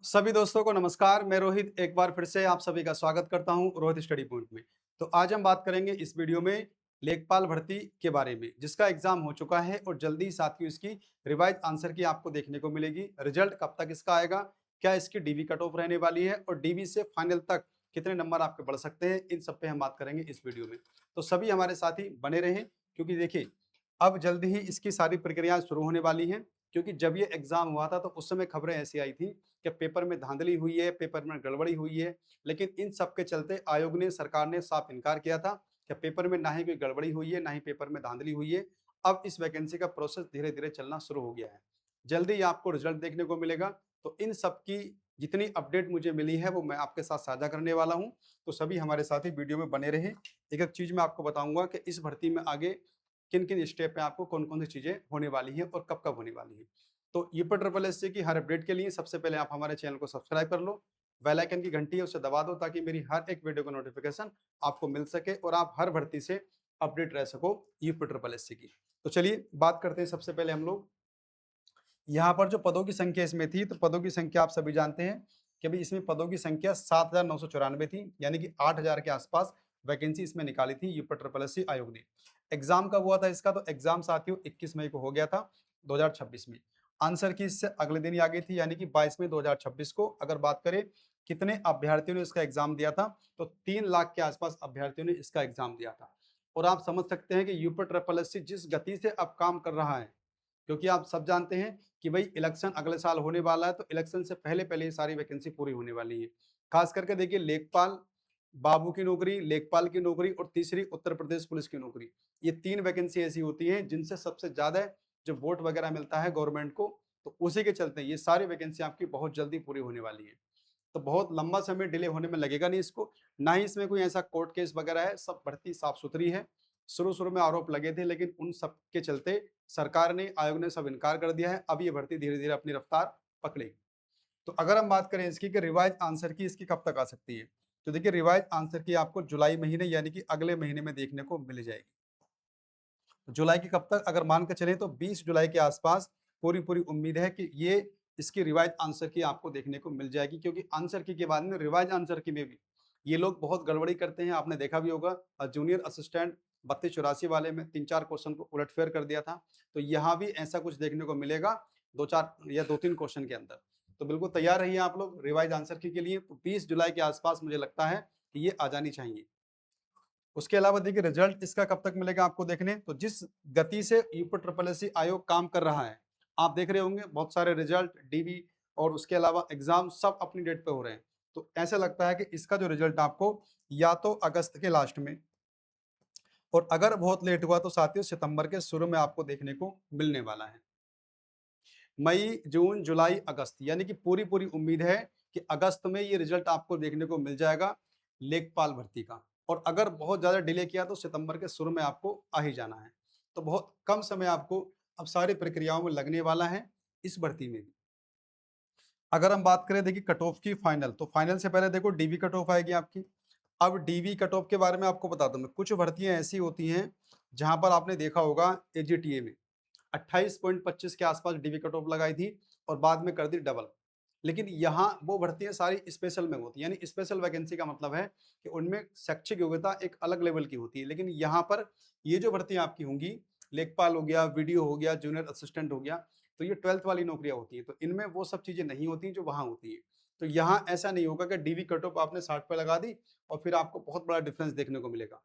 सभी दोस्तों को नमस्कार। मैं रोहित एक बार फिर से आप सभी का स्वागत करता हूं रोहित स्टडी पॉइंट में। तो आज हम बात करेंगे इस वीडियो में लेखपाल भर्ती के बारे में, जिसका एग्जाम हो चुका है और जल्दी ही साथियों इसकी रिवाइज आंसर की आपको देखने को मिलेगी। रिजल्ट कब तक इसका आएगा, क्या इसकी डीवी कट ऑफ रहने वाली है और डीवी से फाइनल तक कितने नंबर आपके बढ़ सकते हैं, इन सब पे हम बात करेंगे इस वीडियो में। तो सभी हमारे साथी बने रहें, क्योंकि देखिए अब जल्द ही इसकी सारी प्रक्रियाएं शुरू होने वाली हैं। क्योंकि जब ये एग्जाम हुआ था तो उस समय खबरें ऐसी आई थी कि पेपर में धांधली हुई है, पेपर में गड़बड़ी हुई है, लेकिन इन सब के चलते आयोग ने, सरकार ने साफ इनकार किया था कि पेपर में ना ही कोई गड़बड़ी हुई है, ना ही पेपर में धांधली हुई है। अब इस वैकेंसी का प्रोसेस धीरे-धीरे चलना शुरू हो गया है। जल्दी ही आपको रिजल्ट देखने को मिलेगा। तो इन सब की जितनी अपडेट मुझे मिली है वो मैं आपके साथ साझा करने वाला हूँ। तो सभी हमारे साथी वीडियो में बने रहें। एक-एक चीज़ मैं आपको बताऊँगा कि इस भर्ती में आगे किन-किन स्टेप पे आपको कौन-कौन सी चीज़ें होने वाली हैं और कब-कब होने वाली हैं। तो यूपी ट्रिपल एससी की हर अपडेट के लिए सबसे पहले आप हमारे चैनल को सब्सक्राइब कर लो, बेल आइकन की घंटी है उसे दबा दो, ताकि मेरी हर एक वीडियो का नोटिफिकेशन आपको मिल सके और आप हर भर्ती से अपडेट रह सको यूपी ट्रिपल एससी की। तो चलिए बात करते हैं। सबसे पहले हम लोग यहाँ पर जो पदों की संख्या इसमें थी, तो पदों की संख्या आप सभी जानते हैं कि भाई इसमें पदों की संख्या 7,994 थी, यानी कि 8,000 के आसपास वैकेंसी इसमें निकाली थी यूपी ट्रिपल एससी आयोग ने। एग्जाम कब हुआ था इसका, तो एग्जाम साथियों 21 मई को हो गया था 2026 में। आंसर की इससे अगले दिन ही आ गई थी, यानी कि 22 मई 2026 को। अगर बात करें कितने अभ्यर्थियों ने इसका एग्जाम दिया था, तो 3 लाख के आसपास अभ्यर्थियों ने इसका एग्जाम दिया था। और आप समझ सकते हैं कि यूपी ट्रिपल एससी जिस गति से अब काम कर रहा है, क्योंकि आप सब जानते हैं कि भाई इलेक्शन अगले साल होने वाला है, तो इलेक्शन से पहले-पहले ये सारी वैकेंसी पूरी होने वाली है। खास करके देखिए लेखपाल बाबू की नौकरी, लेखपाल की नौकरी और तीसरी उत्तर प्रदेश पुलिस की नौकरी। ये 3 वैकेंसी ऐसी होती हैं जिनसे सबसे ज़्यादा जो वोट वगैरह मिलता है गवर्नमेंट को, तो उसी के चलते ये सारी वैकेंसी आपकी बहुत जल्दी पूरी होने वाली है। तो बहुत लंबा समय डिले होने में लगेगा नहीं इसको, ना ही इसमें कोई ऐसा कोर्ट केस वगैरह है, सब भर्ती साफ-सुथरी है। शुरू-शुरू में आरोप लगे थे, लेकिन उन सब के चलते सरकार ने, आयोग ने सब इनकार कर दिया है। अब ये भर्ती धीरे-धीरे अपनी रफ्तार पकड़ेगी। तो अगर हम बात करें इसकी कि रिवाइज आंसर की इसकी कब तक आ सकती है, तो देखिए रिवाइज आंसर की आपको जुलाई महीने यानी कि अगले महीने में देखने को मिल जाएगी। तो जुलाई की कब तक, अगर मान के चलें तो 20 जुलाई के आसपास पूरी-पूरी उम्मीद है कि ये इसकी रिवाइज आंसर की आपको देखने को मिल जाएगी, क्योंकि आंसर की के बाद में रिवाइज आंसर की में भी ये लोग बहुत गड़बड़ी करते हैं। आपने देखा भी होगा जूनियर असिस्टेंट 3284 वाले में 3-4 क्वेश्चन को उलटफेर कर दिया था। तो यहाँ भी ऐसा कुछ देखने को मिलेगा 2-4 या 2-3 क्वेश्चन के अंदर। तो बिल्कुल तैयार रहिए आप लोग रिवाइज आंसर की के लिए। तो 20 जुलाई के आसपास मुझे लगता है कि ये आ जानी चाहिए। उसके अलावा देखिए रिजल्ट इसका कब तक मिलेगा आपको देखने, तो जिस गति से यूपी ट्रिपल एससी आयोग काम कर रहा है, आप देख रहे होंगे बहुत सारे रिजल्ट, डीवी और उसके अलावा एग्जाम सब अपनी डेट पे हो रहे हैं। तो ऐसा लगता है कि इसका जो रिजल्ट आपको या तो अगस्त के लास्ट में, और अगर बहुत लेट हुआ तो साथियों सितंबर के शुरू में आपको देखने को मिलने वाला है। मई, जून, जुलाई, अगस्त, यानी कि पूरी-पूरी उम्मीद है कि अगस्त में ये रिजल्ट आपको देखने को मिल जाएगा लेखपाल भर्ती का। और अगर बहुत ज़्यादा डिले किया तो सितंबर के शुरू में आपको आ ही जाना है। तो बहुत कम समय आपको अब सारी प्रक्रियाओं में लगने वाला है इस भर्ती में भी। अगर हम बात करें देखिए कट ऑफ की फाइनल, तो फाइनल से पहले देखो डीवी कट ऑफ आएगी आपकी। अब डीवी कट ऑफ के बारे में आपको बता दूं मैं, कुछ भर्तियां ऐसी होती हैं जहां पर आपने देखा होगा एजीटीए में 28.25 के आसपास डीवी कट ऑफ लगाई थी और बाद में कर दी डबल। लेकिन यहाँ वो भर्तियां सारी स्पेशल में होती है, यानी स्पेशल वैकेंसी का मतलब है कि उनमें शैक्षिक योग्यता एक अलग लेवल की होती है। लेकिन यहाँ पर ये जो भर्तियां आपकी होंगी, लेखपाल हो गया, वीडियो हो गया, जूनियर असिस्टेंट हो गया, तो ये 12th वाली नौकरियां होती हैं। तो इनमें वो सब चीजें नहीं होती जो वहां होती है। तो यहाँ ऐसा नहीं होगा कि डीवी कट ऑफ आपने 60 पे लगा दी और फिर आपको बहुत बड़ा डिफरेंस देखने को मिलेगा।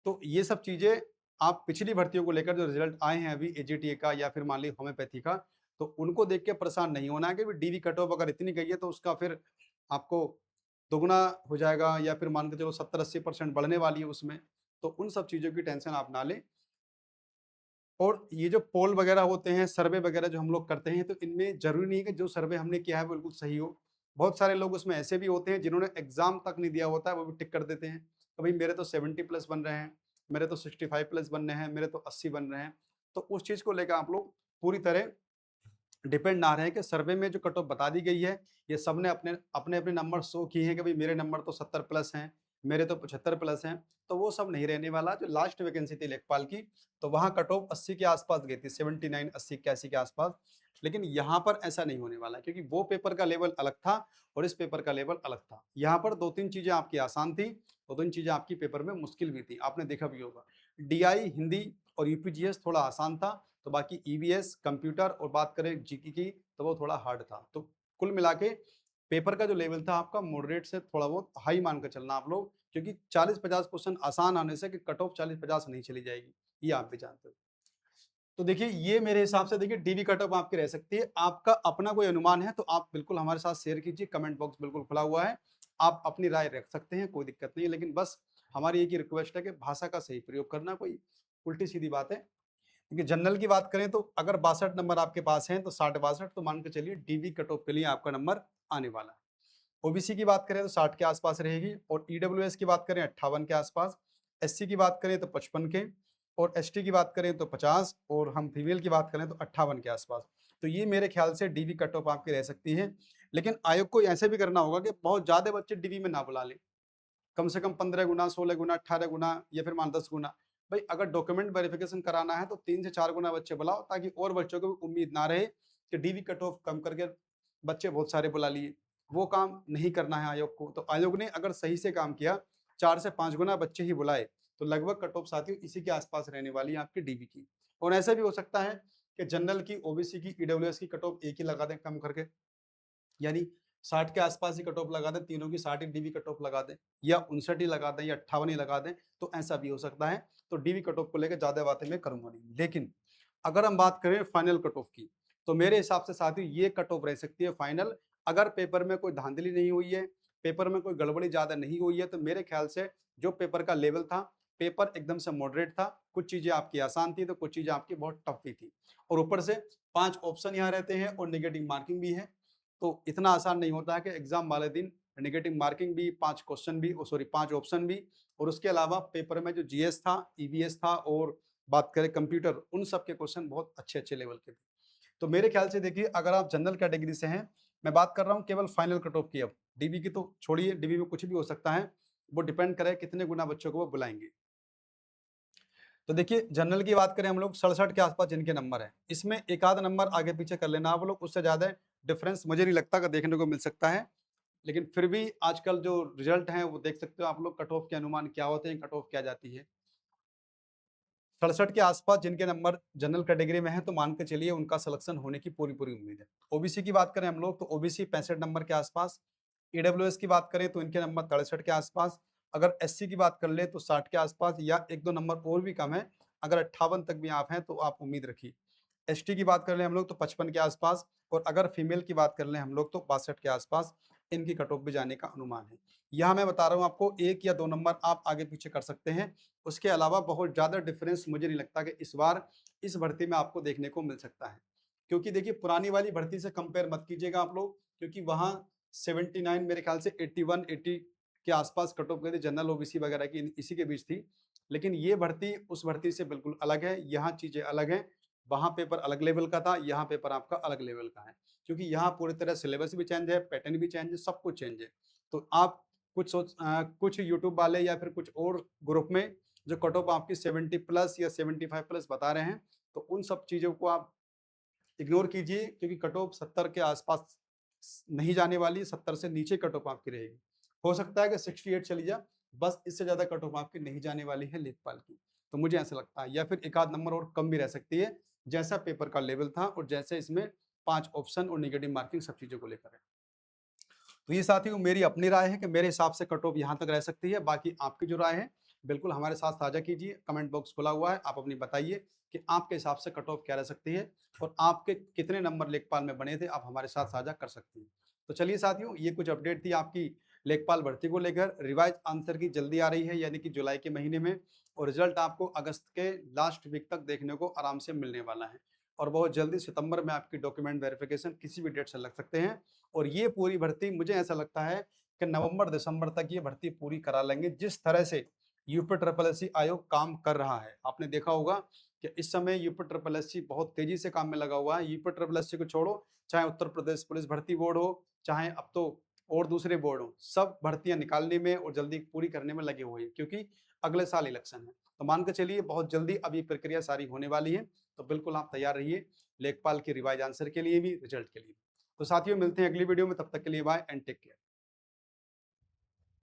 तो ये सब चीज़ें आप पिछली भर्तियों को लेकर जो रिजल्ट आए हैं अभी एजीटीए का या फिर मान लीजिए होम्योपैथी का, तो उनको देख के परेशान नहीं होना है कि डीवी कट ऑफ अगर इतनी गई है तो उसका फिर आपको दोगुना हो जाएगा या फिर मान के चलो 70-80% बढ़ने वाली है उसमें। तो उन सब चीज़ों की टेंशन आप ना लें। और ये जो पोल वगैरह होते हैं, सर्वे वगैरह जो हम लोग करते हैं, तो इनमें ज़रूरी नहीं है कि जो सर्वे हमने किया है वो बिल्कुल सही हो। बहुत सारे लोग उसमें ऐसे भी होते हैं जिन्होंने एग्ज़ाम तक नहीं दिया होता है, वो भी टिक कर देते हैं। तो भई मेरे तो 70 प्लस बन रहे हैं, मेरे तो 65 प्लस बनने हैं, मेरे तो 80 बन रहे हैं। तो उस चीज़ को लेकर आप लोग पूरी तरह डिपेंड ना रहें कि सर्वे में जो कट ऑफ बता दी गई है, ये सबने अपने-अपने नंबर शो किए हैं कि भई मेरे नंबर तो 70 प्लस हैं, मेरे तो 75 प्लस हैं, तो वो सब नहीं रहने वाला। जो लास्ट वैकेंसी थी लेखपाल की, तो वहाँ कट ऑफ 80 के आसपास गई थी, 79, 80, 81 के आसपास। लेकिन यहाँ पर ऐसा नहीं होने वाला है, क्योंकि वो पेपर का लेवल अलग था और इस पेपर का लेवल अलग था। यहाँ पर 2-3 चीजें आपकी आसान थी, 2-3 चीजें आपकी पेपर में मुश्किल भी थी, आपने देखा भी होगा। डीआई हिंदी और यूपीजीएस थोड़ा आसान था, तो बाकी ईवीएस कंप्यूटर और बात करें जीके की तो वो थोड़ा हार्ड था। तो कुल मिला के पेपर का जो लेवल था आपका मॉडरेट से थोड़ा बहुत हाई मान कर चलना आप लोग, क्योंकि 40-50 क्वेश्चन आसान आने से कि कट ऑफ 40-50 नहीं चली जाएगी, ये आप भी जानते हो। तो देखिए ये मेरे हिसाब से देखिए डीवी कट ऑफ आपकी रह सकती है। आपका अपना कोई अनुमान है तो आप बिल्कुल हमारे साथ शेयर कीजिए, कमेंट बॉक्स बिल्कुल खुला हुआ है, आप अपनी राय रख सकते हैं, कोई दिक्कत नहीं है। लेकिन बस हमारी एक ही रिक्वेस्ट है कि भाषा का सही प्रयोग करना, कोई उल्टी सीधी बात है। क्योंकि जनरल की बात करें तो अगर 62 नंबर आपके पास हैं तो 60-62 तो मान के चलिए डीवी कट ऑफ के लिए आपका नंबर आने वाला है। ओबीसी की बात करें तो 60 के आसपास रहेगी, और ईडब्ल्यूएस की बात करें 58 के आसपास, एससी की बात करें तो 55 के, और एसटी की बात करें तो 50, और हम फीमेल की बात करें तो 58 के आसपास। तो ये मेरे ख्याल से डीवी कट ऑफ आपकी रह सकती है। लेकिन आयोग को ऐसे भी करना होगा कि बहुत ज्यादा बच्चे डीवी में ना बुला लें, कम से कम 15 गुना, 16 गुना, 18 गुना या फिर मान 10 गुना। भाई अगर डॉक्यूमेंट वेरिफिकेशन कराना है तो 3 से 4 गुना बच्चे बुलाओ, ताकि और बच्चों को भी उम्मीद ना रहे कि डीवी कट ऑफ कम करके बच्चे बहुत सारे बुला लिए। वो काम नहीं करना है आयोग को। तो आयोग ने अगर सही से काम किया, 4 से 5 गुना बच्चे ही बुलाए, तो लगभग कट ऑफ साथियों इसी के आसपास रहने वाली है आपकी डीवी की। और ऐसा भी हो सकता है कि जनरल की, ओबीसी की, ईडब्ल्यूएस की कट ऑफ एक ही लगा दें कम करके, यानी 60 के आसपास ही कट ऑफ लगा दें, तीनों की 60 ही डीवी कट ऑफ लगा दें, या 59 ही लगा दें, या 58 ही लगा दें, तो ऐसा भी हो सकता है। तो डीवी कट ऑफ को लेकर ज्यादा बातें मैं करूंगा नहीं। लेकिन अगर हम बात करें फाइनल कट ऑफ की, तो मेरे हिसाब से साथियों ये कट ऑफ रह सकती है फाइनल। अगर पेपर में कोई धांधली नहीं हुई है, पेपर में कोई गड़बड़ी ज्यादा नहीं हुई है, तो मेरे ख्याल से जो पेपर का लेवल था, पेपर एकदम से मॉडरेट था। कुछ चीजें आपकी आसान थी तो कुछ चीजें आपकी बहुत टफ भी थी, और ऊपर से 5 ऑप्शन यहाँ रहते हैं और नेगेटिव मार्किंग भी है। तो इतना आसान नहीं होता है कि एग्जाम वाले दिन नेगेटिव मार्किंग भी, 5 क्वेश्चन भी, सॉरी 5 ऑप्शन भी, और उसके अलावा पेपर में जो जीएस था, ईवीएस था, और बात करें कंप्यूटर, उन सब के क्वेश्चन बहुत अच्छे अच्छे लेवल के थे। तो मेरे ख्याल से देखिए अगर आप जनरल कैटेगरी से हैं, मैं बात कर रहा हूँ केवल फाइनल कट ऑफ की, अब डीबी की तो छोड़िए, डीबी में कुछ भी हो सकता है, वो डिपेंड करे कितने गुना बच्चों को वो बुलाएंगे। तो देखिए जनरल की बात करें हम लोग 67 के आसपास जिनके नंबर है, इसमें एक आध नंबर आगे पीछे कर लेना आप लोग, उससे ज्यादा डिफरेंस मुझे नहीं लगता कि देखने को मिल सकता है। लेकिन फिर भी आजकल जो रिजल्ट हैं वो देख सकते हो आप लोग, कट ऑफ के अनुमान क्या होते हैं, कट ऑफ क्या जाती है। 67 के आसपास जिनके नंबर जनरल कैटेगरी में है, तो मान के चलिए उनका सिलेक्शन होने की पूरी पूरी उम्मीद है। ओबीसी की बात करें हम लोग तो ओबीसी 65 नंबर के आसपास, ईडब्ल्यूएस की बात करें तो इनके नंबर 63 के आसपास, अगर एससी की बात कर ले तो 60 के आसपास, या एक दो नंबर और भी कम है, अगर 58 तक भी आप हैं तो आप उम्मीद रखिए। एसटी की बात कर लें हम लोग तो 55 के आसपास, और अगर फीमेल की बात कर लें हम लोग तो 62 के आसपास इनकी कट ऑफ भी जाने का अनुमान है। यहाँ मैं बता रहा हूँ आपको, 1 या 2 नंबर आप आगे पीछे कर सकते हैं, उसके अलावा बहुत ज्यादा डिफरेंस मुझे नहीं लगता कि इस बार इस भर्ती में आपको देखने को मिल सकता है। क्योंकि देखिए पुरानी वाली भर्ती से कंपेयर मत कीजिएगा आप लोग, क्योंकि वहां 79 मेरे ख्याल से 81 80 के आसपास कट ऑफ गई थी, जनरल ओबीसी वगैरह की इसी के बीच थी। लेकिन ये भर्ती उस भर्ती से बिल्कुल अलग है, यहाँ चीजें अलग हैं। वहां पेपर अलग लेवल का था, यहाँ पेपर आपका अलग लेवल का है, क्योंकि यहाँ पूरी तरह सिलेबस भी चेंज है, पैटर्न भी चेंज है, सब कुछ चेंज है। तो आप कुछ यूट्यूब वाले या फिर कुछ और ग्रुप में जो कट ऑफ आपकी 70 प्लस या 75 प्लस बता रहे हैं, तो उन सब चीजों को आप इग्नोर कीजिए, क्योंकि कट ऑफ 70 के आसपास नहीं जाने वाली, 70 से नीचे कट ऑफ आपकी रहेगी। हो सकता है कि 68 चली जा, बस इससे ज्यादा कट ऑफ आपकी नहीं जाने वाली है लेखपाल की। तो मुझे ऐसा लगता है, या फिर एक आध नंबर और कम भी रह सकती है, जैसा पेपर का लेवल था और जैसे इसमें 5 ऑप्शन और नेगेटिव मार्किंग सब चीजों को लेकर है। तो ये साथियों मेरी अपनी राय है कि मेरे हिसाब से कट ऑफ यहाँ तक रह सकती है। बाकी आपकी जो राय है बिल्कुल हमारे साथ साझा कीजिए, कमेंट बॉक्स खुला हुआ है, आप अपनी बताइए कि आपके हिसाब से कट ऑफ क्या रह सकती है, और आपके कितने नंबर लेखपाल में बने थे, आप हमारे साथ साझा कर सकती हैं। तो चलिए साथियों, ये कुछ अपडेट थी आपकी लेखपाल भर्ती को लेकर। रिवाइज आंसर की जल्दी आ रही है, यानी कि जुलाई के महीने में, और रिजल्ट आपको अगस्त के लास्ट वीक तक देखने को आराम से मिलने वाला है। और बहुत जल्दी सितंबर में आपकी डॉक्यूमेंट वेरिफिकेशन किसी भी डेट से लग सकते हैं। और ये पूरी भर्ती मुझे ऐसा लगता है कि नवंबर दिसंबर तक ये भर्ती पूरी करा लेंगे। जिस तरह से यूपी ट्रिपल एससी आयोग काम कर रहा है, आपने देखा होगा कि इस समय यूपी ट्रिपल एससी बहुत तेजी से काम में लगा हुआ है। यूपी ट्रिपल एससी को छोड़ो, चाहे उत्तर प्रदेश पुलिस भर्ती बोर्ड हो, चाहे अब तो और दूसरे बोर्ड हो, सब भर्तियां निकालने में और जल्दी पूरी करने में लगे हुए हैं, क्योंकि अगले साल इलेक्शन है। तो मान के चलिए बहुत जल्दी अब ये प्रक्रिया सारी होने वाली है। तो बिल्कुल आप तैयार रहिए लेखपाल के रिवाइज आंसर के लिए भी, रिजल्ट के लिए भी। तो साथियों मिलते हैं अगली वीडियो में, तब तक के लिए बाय एंड टेक केयर।